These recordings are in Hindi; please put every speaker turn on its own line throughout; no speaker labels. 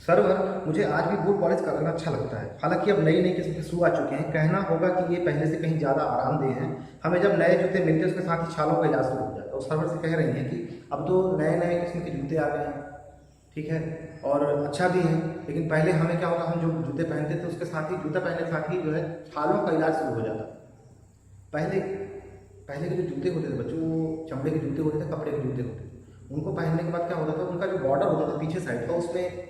सर्वर मुझे आज भी बूट पॉलिश करना अच्छा लगता है। हालांकि अब नई नई किस्म के शू आ चुके हैं, कहना होगा कि ये पहले से कहीं ज़्यादा आरामदेह हैं। हमें जब नए जूते मिलते हैं उसके साथ ही छालों का इलाज शुरू हो जाता है। और सर्वर से कह रही हैं कि अब तो नए नए किस्म के जूते आ गए हैं, ठीक है, और अच्छा भी है। लेकिन पहले हमें क्या होता, हम जो जूते पहनते थे उसके साथ ही, जूता पहनने के साथ ही जो है छालों का इलाज शुरू हो जाता। पहले पहले के जो जूते होते थे बच्चों, वो चमड़े के जूते होते थे, कपड़े के जूते होते थे। उनको पहनने के बाद क्या होता था, उनका जो बॉर्डर होता था पीछे साइड का, उसमें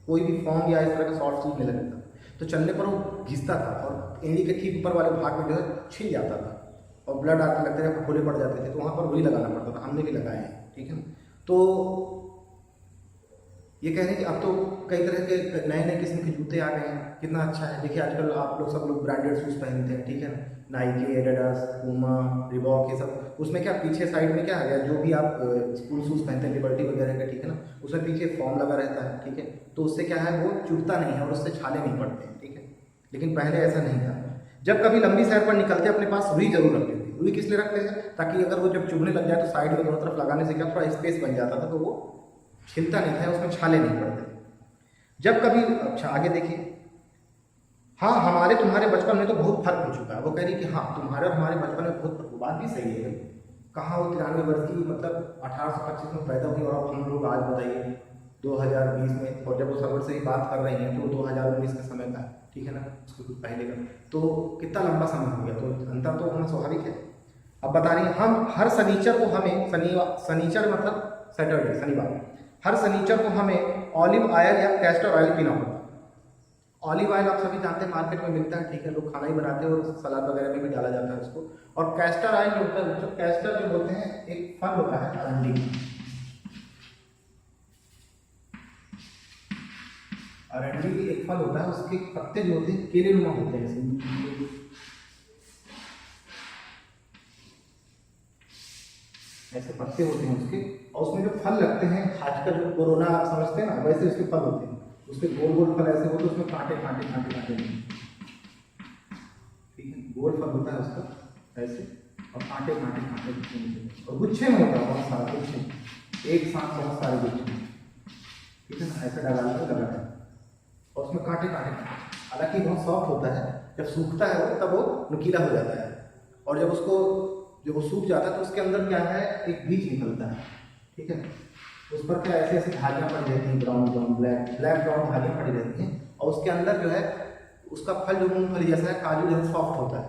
कोई भी फॉर्म या इस तरह का शॉर्ट शूज नहीं लगता था, तो चलने पर वो घिसता था और एड़ी के ठीक ऊपर वाले भाग में जो है छिल जाता था और ब्लड आने लगते थे, खोले पड़ जाते थे, तो वहाँ पर वही लगाना पड़ता था। हमने भी लगाए हैं, ठीक है ना। तो ये कह रहे हैं कि अब तो कई तरह के नए नए किस्म के जूते आ गए हैं, कितना अच्छा है। देखिए आजकल आप लोग सब लोग ब्रांडेड शूज़ पहनते हैं, ठीक है ना, नाइकी, एडिडास, पूमा, रिबॉक, ये सब। उसमें क्या पीछे साइड में क्या आ गया, जो भी आप स्कूल शूज़ पहनते हैं लिबर्टी वगैरह का, ठीक है ना, उसमें पीछे फॉर्म लगा रहता है, ठीक है, तो उससे क्या है वो चुभता नहीं है और उससे छाले नहीं पड़ते हैं, ठीक है। लेकिन पहले ऐसा नहीं था। जब कभी लंबी सैर पर निकलते अपने पास रुई जरूर रखते थे। रुई किस लिए रखते हैं, ताकि अगर वो जब चुभने लग जाए तो साइड में दोनों तरफ लगाने से क्या थोड़ा स्पेस बन जाता था, तो वो छिलता नहीं था, उसमें छाले नहीं पड़ते। जब कभी, अच्छा आगे देखिए, हाँ हमारे तुम्हारे बचपन में तो बहुत फर्क हो चुका है। वो कह रही कि हाँ तुम्हारे और हमारे बचपन में बहुत फर्क, बात भी सही है। कहाँ वो 93 वर्ष की, मतलब 1825 में पैदा हुई और अब हम लोग आज बताइए 2020 में, और जब वो सर्वर से ही बात कर रही हैं तो 2019 के समय का, ठीक है ना, उसके कुछ पहले का, तो कितना लंबा समय हो गया, तो अंतर तो होना स्वाभाविक है। अब बता रही हैं, हम हर शनिचर को हमें शनिचर मतलब सैटरडे, शनिवार, हर शनिचर को हमें ऑलिव ऑयल या कैस्टर ऑयल पीना होता है। ऑलिव ऑयल आप सभी जानते हैं मार्केट में मिलता है, ठीक है, लोग खाना ही बनाते हैं और सलाद वगैरह में भी डाला जाता है उसको। और कैस्टर ऑयल जो होता है, जो कैस्टर जो होते हैं एक फल होता है अरंडी, अरंडी एक फल होता है, उसके पत्ते जो होते हैं केले नुमा होते हैं, ऐसे पत्ते होते हैं उसके, और उसमें जो फल लगते हैं, खासकर जो कोरोना आप समझते हैं ना, वैसे उसके फल होते हैं। उसके गोल गोल फल ऐसे होते हैं, उसमें कांटे कांटे कांटे कांटे, ठीक है, गोल फल होता है उसका ऐसे, और कांटे कांटे कांटे, और गुच्छे में होता है बहुत सारा, गुच्छे एक साथ बहुत सारे गुच्छे, ठीक है ना, ऐसे डाला है और उसमें कांटे कांटे। हालांकि बहुत सॉफ्ट होता है, जब सूखता है वो तब वो नुकीला हो जाता है, और जब उसको जब वो सूख जाता है तो उसके अंदर क्या है एक बीज निकलता है, ठीक है, उस पर क्या ऐसे ऐसे धारियाँ पड़ी रहती हैं, brown brown black black brown धारियाँ पड़ी रहती हैं, और उसके अंदर जो है उसका फल जो मूंगफली जैसा है, काजू जैसा सॉफ्ट होता है,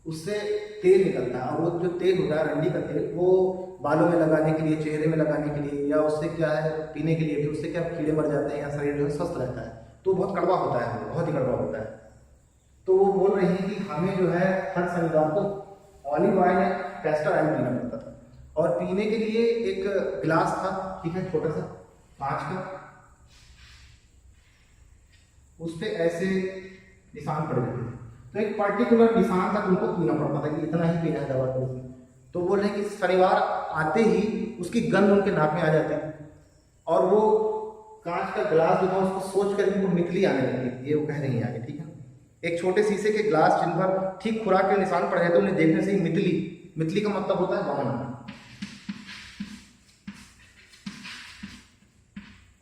उससे तेल निकलता है। और वो जो तेल होता है अरंडी का तेल, वो बालों में लगाने के लिए, चेहरे में लगाने के लिए, या उससे क्या है पीने के लिए भी, उससे क्या कीड़े मर जाते हैं या शरीर जो है स्वस्थ रहता है। तो बहुत कड़वा होता है, बहुत ही कड़वा होता है। तो वो बोल रही है कि हमें जो है हर शनिवार को ऑलिव ऑयल या कैस्टर ऑयल पीना पड़ता था, और पीने के लिए एक गिलास था, ठीक है, छोटा सा कांच का, उस पर ऐसे निशान पड़े हुए थे, तो एक पर्टिकुलर निशान तक उनको पीना पड़ता था कि इतना ही पीना है दवा को। तो बोल रहे हैं कि शनिवार आते ही उसकी गंध उनके नाक में आ जाती थी, और वो कांच का गिलास जो था उसको सोच कर उनको मितली आने लगती थी, ये वो कह रही है आगे, ठीक है। एक छोटे शीशे के ग्लास जिन पर ठीक खुराक के निशान पड़ जाते, उन्हें देखने से ही मितली, मितली का मतलब होता है वमन,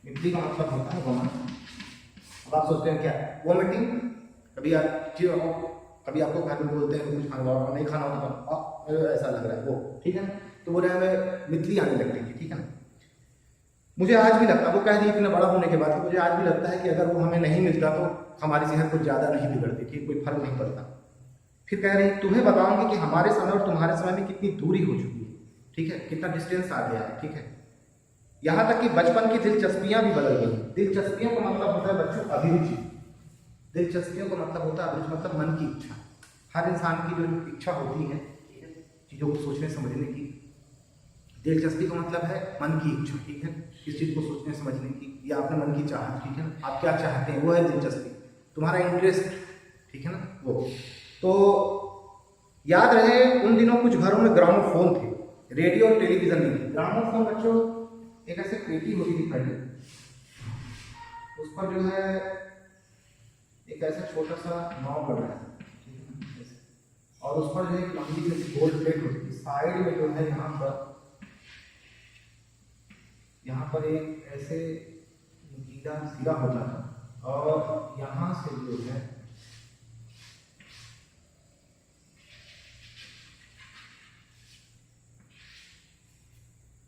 मितली का मतलब होता है वमन। अब आप सोचते हैं क्या वोमिटिंग, कभी आपको घर में बोलते हैं कुछ खाना और नहीं खाना होता तो ऐसा लग रहा है वो, ठीक है ना, तो बोले हमें मितली आने लगती थी, ठीक है ना। मुझे आज भी लगता है, वो कह रही है इतना बड़ा होने के बाद, मुझे आज भी लगता है कि अगर वो हमें नहीं मिलता तो हमारी सेहत कुछ ज़्यादा नहीं बिगड़ती थी, कोई फर्क नहीं पड़ता। फिर कह रही है तुम्हें बताऊंगी कि हमारे समय और तुम्हारे समय में कितनी दूरी हो चुकी है, ठीक है, कितना डिस्टेंस आ गया है, ठीक है। यहाँ तक कि बचपन की दिलचस्पियां भी बदल गई। दिलचस्पियों का मतलब होता है बच्चों अभिरुचि, दिलचस्पियों का मतलब होता है अभिरुचि, मतलब मन की इच्छा। हर इंसान की जो इच्छा होती है चीज़ों को सोचने समझने की, दिलचस्पी का मतलब है मन की इच्छा, ठीक है, किस चीज़ को सोचने समझने की, या अपने मन की चाहत, ठीक है ना, आप क्या चाहते हैं वो है दिलचस्पी, तुम्हारा इंटरेस्ट, ठीक है ना वो। तो याद रहे उन दिनों कुछ घरों में ग्रामोफोन थे, रेडियो और टेलीविजन नहीं थे। ग्रामोफोन बच्चों एक ऐसे पेटी होती थी पहले, उस पर जो है एक ऐसा छोटा सा नाव बना है, और उस पर जो है लंबी जैसी गोल्ड प्लेट होती थी, साइड में जो है यहाँ पर एक ऐसे नुकीला सिरा होता था और यहाँ से जो है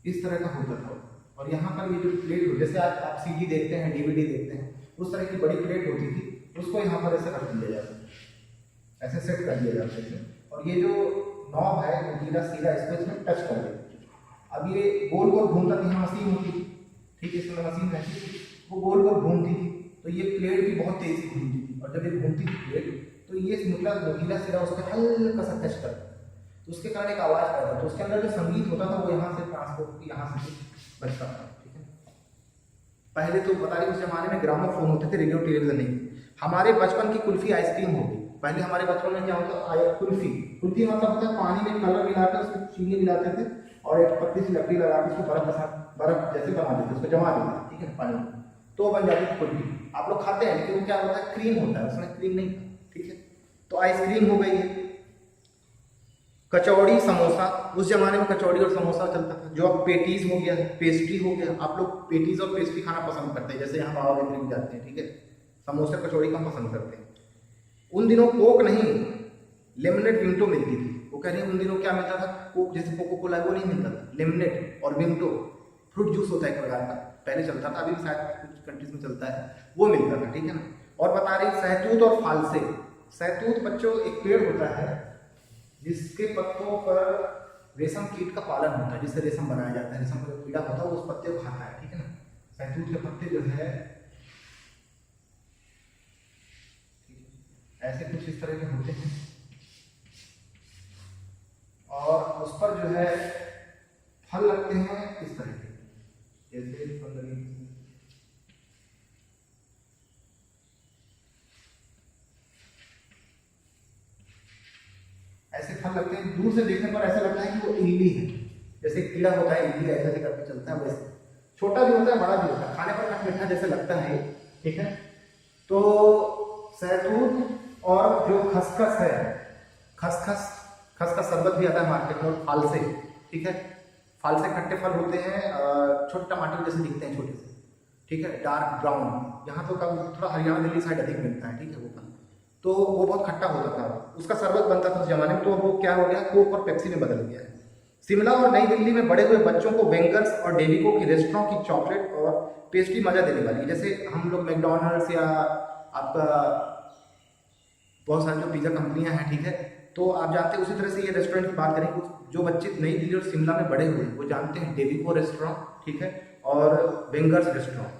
इस तरह का होता था। और यहाँ पर ये जो प्लेट हो, जैसे आज आप सीडी देखते हैं, डीवीडी देखते हैं, उस तरह की बड़ी प्लेट होती थी, उसको यहाँ पर ऐसे रख दिया जाता है, ऐसे सेट कर दिया जाता है। और ये जो नॉब है नुकीला सिरा, इसको इसमें टच कर देते। अब ये गोल गोल घूमता था, यहाँ मशीन होती थी, ठीक है, इसमें मशीन रहती थी, वो गोल गोल घूमती थी, तो ये प्लेट भी बहुत तेजी घूमती थी। और जब ये घूमती थी प्लेट, तो ये नुकीला सिरा उस पर हल्का सा टच करता, तो उसके कारण एक आवाज़ पैदा, तो उसके अंदर जो संगीत होता था वो यहाँ से ट्रांसपोर्ट यहाँ से बचता था। ठीक है, पहले तो बता रही, उस जमाने में ग्रामोफोन होते थे, रेडियो टेलीविजन नहीं। हमारे बचपन की कुल्फी आइसक्रीम हो गई। पहले हमारे बचपन में क्या होता है, कुल्फी कुल्फी मतलब होता है पानी में कलर मिलाकर उसमें चीनी मिलाते थे और एक पतली सी लकड़ी लगा के उसको बर्फ जैसे बना देते, उसको जमा देते, ठीक है, पानी में, तो बन जाती थी कुल्फी। आप लोग खाते हैं, लेकिन वो क्या होता है, क्रीम होता है, उसमें क्रीम नहीं, ठीक है। तो आइसक्रीम हो गई है। कचौड़ी समोसा, उस जमाने में कचौड़ी और समोसा चलता था। जो अब पेटीज हो गया, पेस्ट्री हो गया, आप लोग पेटीज और पेस्ट्री खाना पसंद करते हैं, जैसे यहाँ बाबा बेकरी में जाते हैं, ठीक है, समोसे कचौड़ी कम पसंद करते हैं। उन दिनों कोक नहीं, लेमनेड विंटो मिलती थी। वो कह रही है उन दिनों क्या मिलता था, कोक जैसे कोको कोला वो नहीं मिलता था, लेमनेड और विंटो फ्रूट जूस होता है एक प्रकार का, पहले चलता था, अभी भी शायद कुछ कंट्रीज में चलता है, वो मिलता था, ठीक है ना। और बता रही सहतूत और फालसे। सहतूत बच्चों एक पेड़ होता है जिसके पत्तों पर रेशम कीट का पालन होता है, जिससे रेशम बनाया जाता है, रेशम का कीड़ा होता है वो उस पत्ते को खाता है, ठीक है ना। सहतूत के पत्ते जो है ऐसे कुछ इस तरह के होते हैं, और उस पर जो है फल लगते हैं इस तरह के, जैसे फल लगे, ऐसे फल लगते हैं। दूर से देखने पर ऐसा लगता है कि वो इल्ली है, जैसे कीड़ा होता है इल्ली ऐसे करके चलता है, वैसे छोटा भी होता है बड़ा भी होता है, खाने पर खट मीठा जैसे लगता है, ठीक है। तो सहतूत और जो खसखस है, खसखस का शरबत भी आता है मार्केट में, और फालसे, ठीक है, फालसे खट्टे फल होते हैं, छोटे टमाटर जैसे दिखते हैं, छोटे से, ठीक है, डार्क ब्राउन, यहाँ तो कम थोड़ा हरियाणा दिल्ली साइड अधिक मिलता है, ठीक है, वो फल, तो वो बहुत खट्टा होता था, उसका शरबत बनता था उस जमाने में। तो वो क्या हो गया, कोक और पेप्सी में बदल गया है। शिमला और नई दिल्ली में बड़े हुए बच्चों को वेंगर्स और डेविको की रेस्टोरेंट की चॉकलेट और पेस्ट्री मजा देने वाली है। जैसे हम लोग मैकडोनल्ड्स या आपका बहुत सारी जो पिज़्ज़ा कंपनियां हैं, ठीक है, तो आप जानते हैं, उसी तरह से ये रेस्टोरेंट की बात करें, जो बच्चे नई दिल्ली और शिमला में बड़े हुए वो जानते हैं डेविको रेस्टोरेंट, ठीक है, और वेंगर्स रेस्टोरेंट।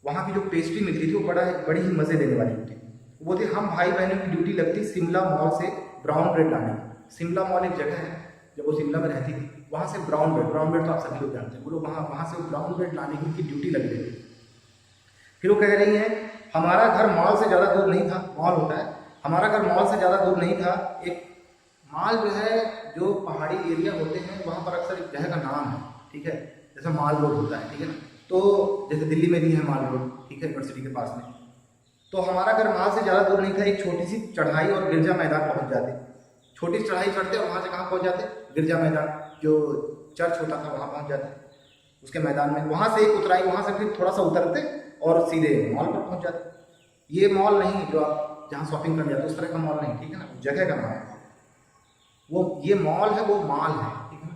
वहाँ की जो पेस्ट्री मिलती थी वो बड़ी ही मज़े देने वाली होती थी। वो थे हम भाई बहनों की ड्यूटी लगती शिमला मॉल से ब्राउन ब्रेड लाने की। शिमला मॉल एक जगह है, जब वो शिमला में रहती थी, वहाँ से ब्राउन ब्रेड तो आप सभी लोग जानते हैं, वो लोग वहाँ से ब्राउन ब्रेड लाने की उनकी ड्यूटी लग रही थी। फिर वो कह रही हैं हमारा घर मॉल से ज़्यादा दूर नहीं था, मॉल होता है, हमारा घर मॉल से ज़्यादा दूर नहीं था। एक मॉल जो है, जो पहाड़ी एरिया होते हैं वहाँ पर अक्सर एक जगह का नाम है, ठीक है, जैसे माल रोड होता है, ठीक है ना, तो जैसे दिल्ली में भी है माल रोड, ठीक है, यूनिवर्सिटी के पास में। तो हमारा घर मॉल से ज़्यादा दूर नहीं था, एक छोटी सी चढ़ाई और गिरजा मैदान पहुँच जाते, छोटी चढ़ाई चढ़ते और वहाँ से कहाँ पहुँच जाते, गिरजा मैदान जो चर्च होता था वहाँ पहुँच जाते, उसके मैदान में। वहाँ से एक उतराई, वहाँ से फिर थोड़ा सा उतरते और सीधे मॉल पर पहुँच जाते। ये मॉल नहीं जो आप जहाँ शॉपिंग करने जाते उस तरह का मॉल नहीं, ठीक है ना, जगह का नाम है वो। ये मॉल है, वो माल है, ठीक है ना,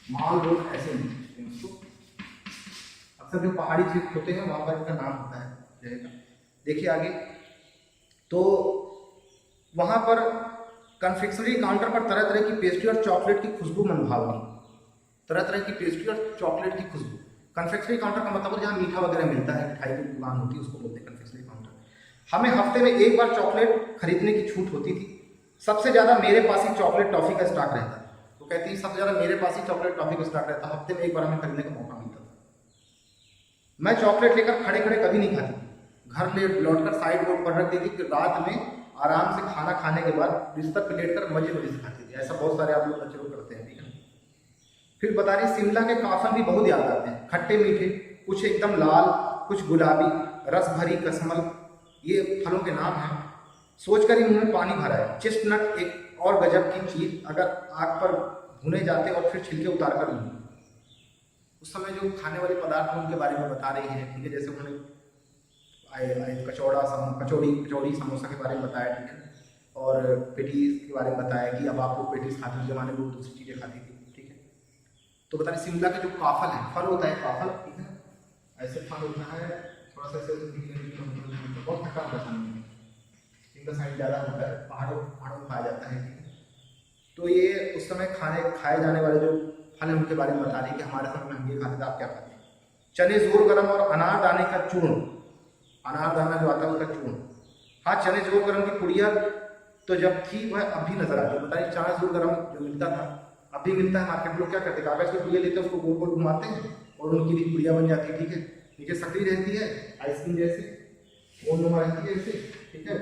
माल रोड ऐसे नहीं उसको। अक्सर जो पहाड़ी क्षेत्र होते हैं वहाँ पर इसका नाम होता है जगह का। देखिए आगे, तो वहाँ पर कन्फेक्शनरी काउंटर पर तरह तरह की पेस्ट्री और चॉकलेट की खुशबू मनभावनी, तरह तरह की पेस्ट्री और चॉकलेट की खुशबू। कन्फेक्शनरी काउंटर का मतलब जहाँ मीठा वगैरह मिलता है, मिठाई की दुकान होती है, उसको बोलते हैं कन्फेक्शनरी काउंटर। हमें हफ्ते में एक बार चॉकलेट खरीदने की छूट होती थी। सबसे ज़्यादा मेरे पास ही चॉकलेट टॉफ़ी का स्टॉक रहता है। तो कहती है सबसे ज़्यादा मेरे पास ही चॉकलेट टॉफ़ी का स्टॉक रहता, हफ्ते में एक बार हमें खरीदने का मौका मिलता था। मैं चॉकलेट लेकर खड़े खड़े कभी नहीं खाती, घर ले लौटकर साइड बोर्ड पर रख देती कि रात में आराम से खाना खाने के बाद बिस्तर पर लेटकर मजे से खाती थी। ऐसा बहुत सारे आप लोग बच्चे लोग करते हैं, ठीक है। फिर बता रही शिमला के काफन भी बहुत याद आते हैं, खट्टे मीठे, कुछ एकदम लाल, कुछ गुलाबी, रस भरी कसमल, ये फलों के नाम हैं। सोचकर ही मुंह में पानी भरा है। चेस्टनट एक और गजब की चीज, अगर आग पर भुने जाते और फिर छिलके उतार कर लूँ, उस समय जो खाने वाले पदार्थ हैं उनके बारे में बता रही हैं, ठीक है। जैसे उन्होंने कचौड़ी कचौड़ी समोसा के बारे में बताया, ठीक है। और पेटीज के बारे में बताया कि अब आप लोग पेटीज खाते, उस जमाने में वो दूसरी चीज़ें खाती थी, ठीक है। तो बता रही शिमला का जो काफल है, फल होता है काफल, ठीक है, ऐसे फल होता है, थोड़ा सा ऐसे बहुत खट्टा होता है, शिमला साइड ज़्यादा होता है, पहाड़ों पहाड़ों में पाया जाता है, ठीक है। तो ये उस समय खाए जाने वाले जो फल है उनके बारे में बता रही है कि हमारे समय में हम ये खाते थे, आप क्या खाते हैं। चने जोर गरम और अनारदाने का चूर्ण, अनारदाना जो आता है उसका चूर्ण। हाँ, चने जोर गरम की पुड़िया तो जब थी वह अब भी नजर आती है। बताइए, चना जोर गरम जो मिलता था अब भी मिलता है मार्केट में। लोग क्या करते हैं, कागज की पुड़िया लेते हैं, उसको गोल गोल घुमाते हैं और उनकी भी पुड़िया बन जाती है, ठीक है। नीचे सकरी रहती है आइसक्रीम जैसे, गोल नुमा रहती है ऐसे, ठीक है।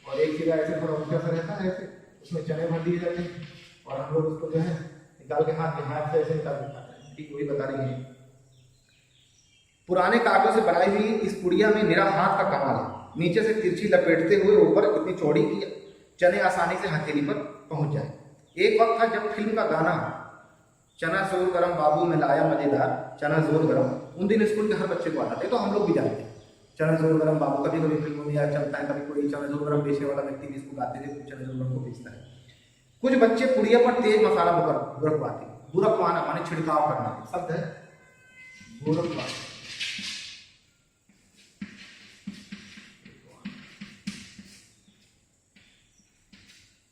और एक सिरा ऐसे थोड़ा ऊंचा सा रहता है ऐसे, उसमें चने भर दिए जाते हैं और हम लोग उसको जो है निकाल के हाथ से ऐसे निकाल के खाते हैं, ठीक। वही बता रही है। पुराने कागजों से बनाई हुई इस पुड़िया में निरा हाथ का कमाल है। नीचे से तिरछी लपेटते हुए ऊपर इतनी चौड़ी की चने आसानी से हथेली पर पहुंच जाए। एक वक्त था जब फिल्म का गाना चना जोर गरम बाबू में लाया मजेदार चना जोर गरम, उन दिन स्कूल के हर बच्चे को आता था। तो हम लोग भी जानते हैं चना जोर गरम बाबू, कभी कभी फिल्मों में याद चलता है, कभी कोई चना जोर गरम बेचने वाला व्यक्ति भी इसको गाते थे, चना जोर गरम को बेचता है। कुछ बच्चे पुड़िया पर तेज मसाला बुरकवाते, बुरकवाना माने छिड़काव करना शब्द है, बुरकवाना।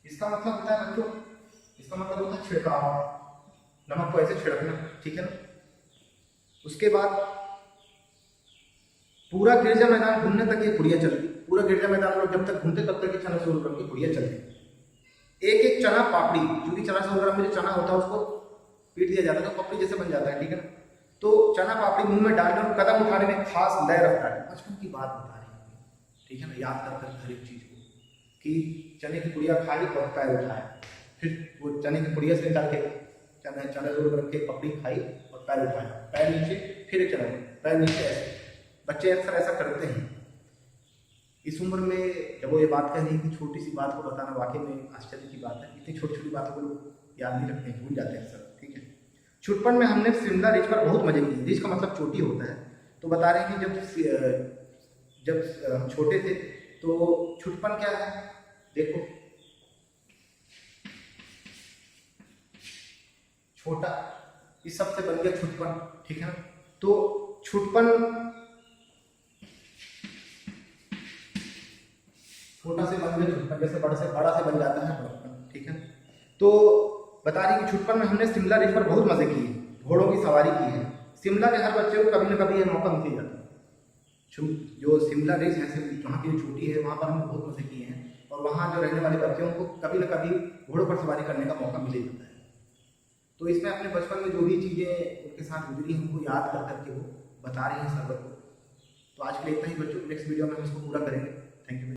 इसका मतलब होता है बच्चों, इसका मतलब होता है छिड़काव, नमक को ऐसे छिड़कना, ठीक है ना। उसके बाद पूरा गिरजा मैदान घूमने तक ये पुड़िया चलती, पूरा गिरजा मैदान लोग जब तक घूमते तब तक ये चना जोर गरम की पुड़िया चलती। एक एक चना पापड़ी, क्योंकि चना जोर गरम में जो चना होता है उसको पीट दिया जाता है तो पापड़ी जैसे बन जाता है, ठीक है ना। तो चना पापड़ी मुंह में डालने और कदम उठाने में खास लय रफ्ता है। बचपन की बात बता रही है, ठीक है ना, याद कर हर एक चीज को कि चने की पुड़िया खाई और पैर उठाया, फिर वो चने की पुड़िया से निकाल के चना जोर गरम के पपड़ी खाई और पैर उठाया, पैर नीचे, फिर एक चना पैर नीचे, ऐसे बच्चे अक्सर ऐसा करते हैं। इस उम्र में जब वो ये बात कह रही है कि छोटी सी बात को बताना वाकई में आश्चर्य की बात है। इतनी छोटी छोटी बातों को लोग याद नहीं रखते, भूल जाते हैं सर, ठीक है। छुटपन में हमने शिमला रिज पर बहुत मजे किए। रिज का मतलब चोटी होता है। तो बता रहे हैं कि जब हम छोटे थे तो छुटपन क्या है, देखो छोटा, इस सब से बन गया छुटपन, ठीक है ना। तो छुटपन छोटा से बन गया छुटपन, जैसे बड़ा से बन जाता है बड़पन, ठीक है। तो बता रही कि छुटपन में हमने शिमला रिज पर बहुत मजे किए, घोड़ों की सवारी की है। शिमला के हर बच्चे को कभी न कभी ये मौका मिल ही जाता है। जो शिमला रिज है, वहाँ की जो चोटी है, वहाँ पर हमने बहुत मजे किए हैं और वहाँ जो रहने वाले बच्चों को कभी न कभी घोड़ों पर सवारी करने का मौका मिल ही जाता है। तो इसमें अपने बचपन में जो भी चीज़ें उनके साथ गुजरी हमको याद कर करके वो बता रही हैं सब को। तो आज के लिए इतना ही बच्चों, नेक्स्ट वीडियो में हम इसको पूरा करेंगे। Thank you.